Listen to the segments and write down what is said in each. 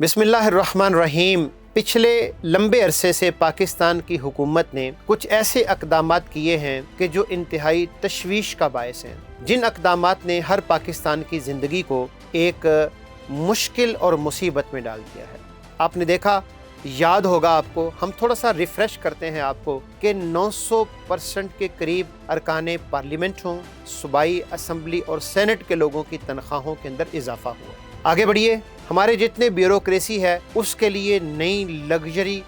बिस्मिल्लाहिर्रहमानिर्रहीम। पिछले लंबे अरसे से पाकिस्तान की हुकूमत ने कुछ ऐसे अक़दामात किए हैं कि जो इंतहाई तशवीश का बायस हैं, जिन अक़दामात ने हर पाकिस्तान की ज़िंदगी को एक मुश्किल और मुसीबत में डाल दिया है। आपने देखा, याद होगा आपको, हम थोड़ा सा रिफ़्रेश करते हैं आपको कि 900% के करीब अरकान पार्लियामेंट हों, सूबाई असम्बली और सेनेट के लोगों की तनख्वाहों के अंदर इजाफ़ा हुआ। आगे बढ़िए, हमारे जितने ब्यूरोक्रेसी है उसके लिए नई लग्जरी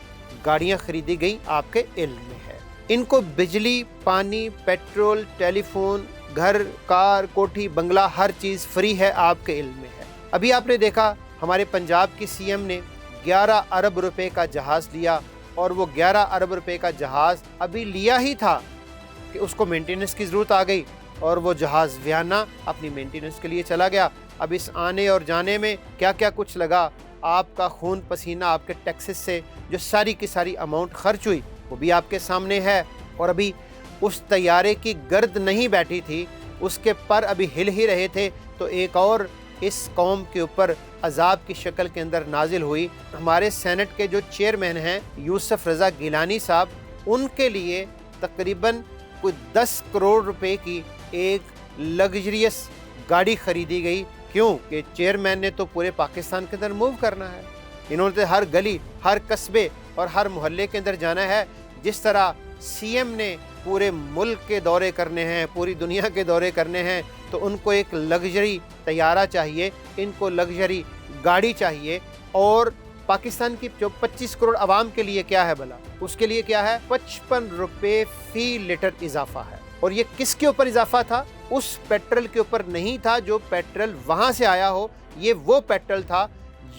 गाड़ियां खरीदी गई, आपके इल्म में है। इनको बिजली, पानी, पेट्रोल, टेलीफोन, घर, कार, कोठी, बंगला, हर चीज़ फ्री है, आपके इल्म में है। अभी आपने देखा, हमारे पंजाब की सीएम ने 11 अरब रुपए का जहाज़ लिया, और वो 11 अरब रुपए का जहाज़ अभी लिया ही था कि उसको मेंटेनेंस की ज़रूरत आ गई, और वो जहाज़ वियना अपनी मेंटेनेंस के लिए चला गया। अब इस आने और जाने में क्या क्या कुछ लगा, आपका खून पसीना, आपके टैक्सेस से जो सारी की सारी अमाउंट खर्च हुई, वो भी आपके सामने है। और अभी उस तैयारे की गर्द नहीं बैठी थी, उसके पर अभी हिल ही रहे थे, तो एक और इस कौम के ऊपर अजाब की शक्ल के अंदर नाजिल हुई। हमारे सेनेट के जो चेयरमैन हैं यूसुफ रज़ा गिलानी साहब, उनके लिए तकरीबन कुछ 10 करोड़ रुपए की एक लग्जरियस गाड़ी खरीदी गई। क्यों? कि चेयरमैन ने तो पूरे पाकिस्तान के अंदर मूव करना है। इन्होंने तो हर गली, हर कस्बे और हर मोहल्ले के अंदर जाना है। जिस तरह सीएम ने पूरे मुल्क के दौरे करने हैं, पूरी दुनिया के दौरे करने हैं, तो उनको एक लग्जरी तैयारा चाहिए, इनको लग्जरी गाड़ी चाहिए। और पाकिस्तान की जो 25 करोड़ आवाम के लिए क्या है भला, उसके लिए क्या है, 55 रुपये फ़ी लीटर इजाफा है। और ये किसके ऊपर इजाफा था? उस पेट्रोल के ऊपर नहीं था जो पेट्रोल वहाँ से आया हो, ये वो पेट्रोल था,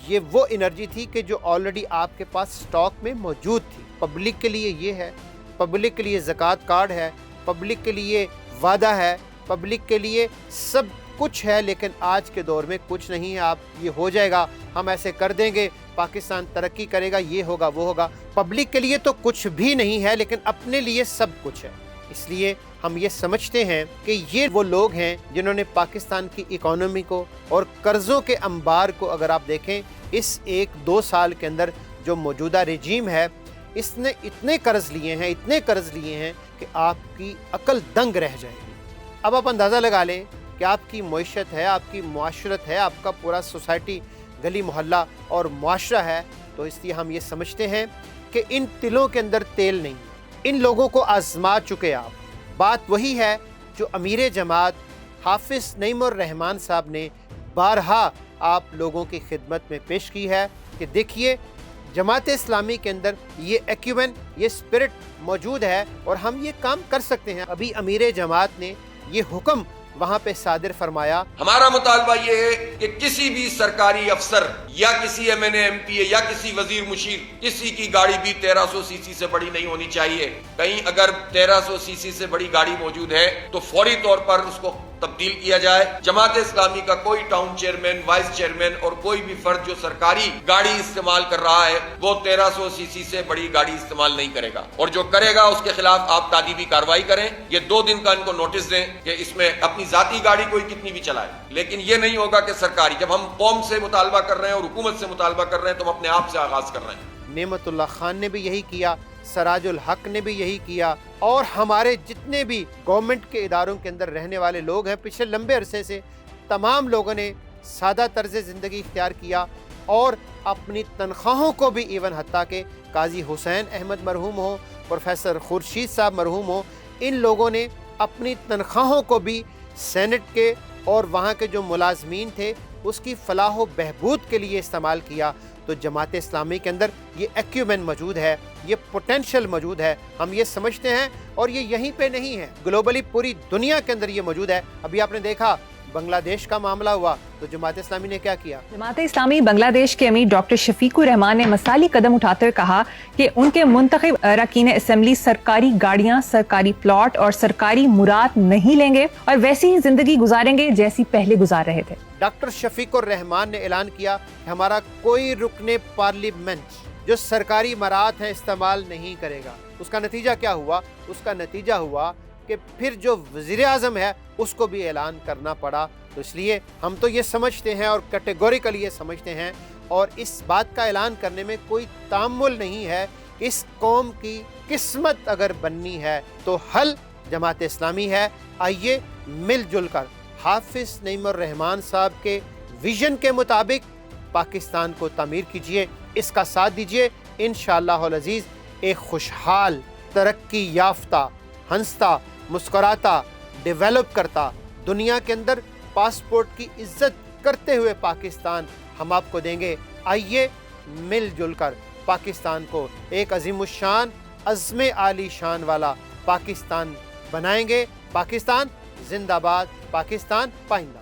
ये वो एनर्जी थी कि जो ऑलरेडी आपके पास स्टॉक में मौजूद थी। पब्लिक के लिए ये है, पब्लिक के लिए ज़कात कार्ड है, पब्लिक के लिए वादा है, पब्लिक के लिए सब कुछ है। लेकिन आज के दौर में कुछ नहीं है। आप ये हो जाएगा, हम ऐसे कर देंगे, पाकिस्तान तरक्की करेगा, ये होगा, वो होगा। पब्लिक के लिए तो कुछ भी नहीं है, लेकिन अपने लिए सब कुछ है। इसलिए हम ये समझते हैं कि ये वो लोग हैं जिन्होंने पाकिस्तान की इकोनॉमी को और कर्ज़ों के अंबार को, अगर आप देखें इस 1-2 साल के अंदर जो मौजूदा रजीम है, इसने इतने कर्ज़ लिए हैं, इतने कर्ज़ लिए हैं कि आपकी अकल दंग रह जाएगी। अब आप अंदाज़ा लगा लें कि आपकी मईशत है, आपकी मुआशरत है, आपका पूरा सोसाइटी, गली मोहल्ला और मुआशरा है। तो इसलिए हम ये समझते हैं कि इन तिलों के अंदर तेल नहीं, इन लोगों को आजमा चुके आप। बात वही है जो अमीर जमात हाफिज़ नईमुर रहमान साहब ने बारहा आप लोगों की खिदमत में पेश की है कि देखिए, जमात इस्लामी के अंदर ये एक्यूमेन, ये स्पिरिट मौजूद है और हम ये काम कर सकते हैं। अभी अमीर जमात ने ये हुक्म वहाँ पे सादिर फरमाया, हमारा मुतालबा ये है कि किसी भी सरकारी अफसर या किसी MNA MPA या किसी वजीर मुशीर, किसी की गाड़ी भी 1300 सीसी से बड़ी नहीं होनी चाहिए। कहीं अगर 1300 सीसी से बड़ी गाड़ी मौजूद है तो फौरी तौर पर उसको तब्दील किया जाए। जमात इस्लामी का कोई टाउन चेयरमैन, वाइस चेयरमैन और कोई भी फर्द जो सरकारी गाड़ी इस्तेमाल कर रहा है, वो 1300 सीसी से बड़ी गाड़ी इस्तेमाल नहीं करेगा, और जो करेगा उसके खिलाफ आप तादीबी कार्रवाई करें। ये 2 दिन का इनको नोटिस दें कि इसमें अपनी जाती गाड़ी कोई कितनी भी चलाए, लेकिन ये नहीं होगा कि सरकारी, जब हम कौम से मुतालबा कर रहे हैं और हुकूमत से मुतालबा कर रहे हैं तो हम अपने आप से आगाज कर रहे हैं। नेमतुल्लाह खान ने भी यही किया, सराजुल हक ने भी यही किया, और हमारे जितने भी गवर्नमेंट के इदारों के अंदर रहने वाले लोग हैं, पिछले लंबे अरसे से तमाम लोगों ने सादा तर्ज ज़िंदगी इख्तियार किया और अपनी तनख्वाहों को भी, इवन हत्ता के काजी हुसैन अहमद मरहूम हो, प्रोफेसर खुर्शीद साहब मरहूम हो, इन लोगों ने अपनी तनख्वाहों को भी सेनेट के और वहाँ के जो मुलाजमीन थे उसकी फलाह व बहबूद के लिए इस्तेमाल किया। तो जमात इस्लामी के अंदर ये एक्यूमेन मौजूद है, ये पोटेंशियल मौजूद है, हम ये समझते हैं। और ये यहीं पे नहीं है, ग्लोबली पूरी दुनिया के अंदर ये मौजूद है। अभी आपने देखा बांग्लादेश का मामला हुआ तो जमात इस्लामी ने क्या किया? जमात इस्लामी बांग्लादेश के अमीर डॉक्टर शफीकुर रहमान ने मसाली कदम उठाकर कहा कि उनके मुंतखब अरकान असेंबली सरकारी गाड़ियां, सरकारी प्लॉट और सरकारी मुराद नहीं लेंगे और वैसी ही जिंदगी गुजारेंगे जैसी पहले गुजार रहे थे। डॉक्टर शफीकुर रहमान ने ऐलान किया कि हमारा कोई रुकने पार्लियामेंट जो सरकारी मरात हैं इस्तेमाल नहीं करेगा। उसका नतीजा क्या हुआ? उसका नतीजा हुआ کہ پھر جو وزیر اعظم ہے اس کو بھی اعلان کرنا پڑا. تو اس لیے ہم تو یہ سمجھتے ہیں اور کیٹیگوریکلی یہ سمجھتے ہیں اور اس بات کا اعلان کرنے میں کوئی تامل نہیں ہے. اس قوم کی قسمت اگر بننی ہے تو حل جماعت اسلامی ہے. آئیے مل جل کر حافظ نعیم الرحمان صاحب کے ویژن کے مطابق پاکستان کو تعمیر کیجئے، اس کا ساتھ دیجئے. انشاءاللہ العزیز ایک خوشحال، ترقی یافتہ، ہنستا، مسکراتا، ڈیولپ کرتا، دنیا کے اندر پاسپورٹ کی عزت کرتے ہوئے پاکستان ہم آپ کو دیں گے. آئیے مل جل کر پاکستان کو ایک عظیم الشان، عزم عالی شان والا پاکستان بنائیں گے. پاکستان زندہ باد، پاکستان پائندہ.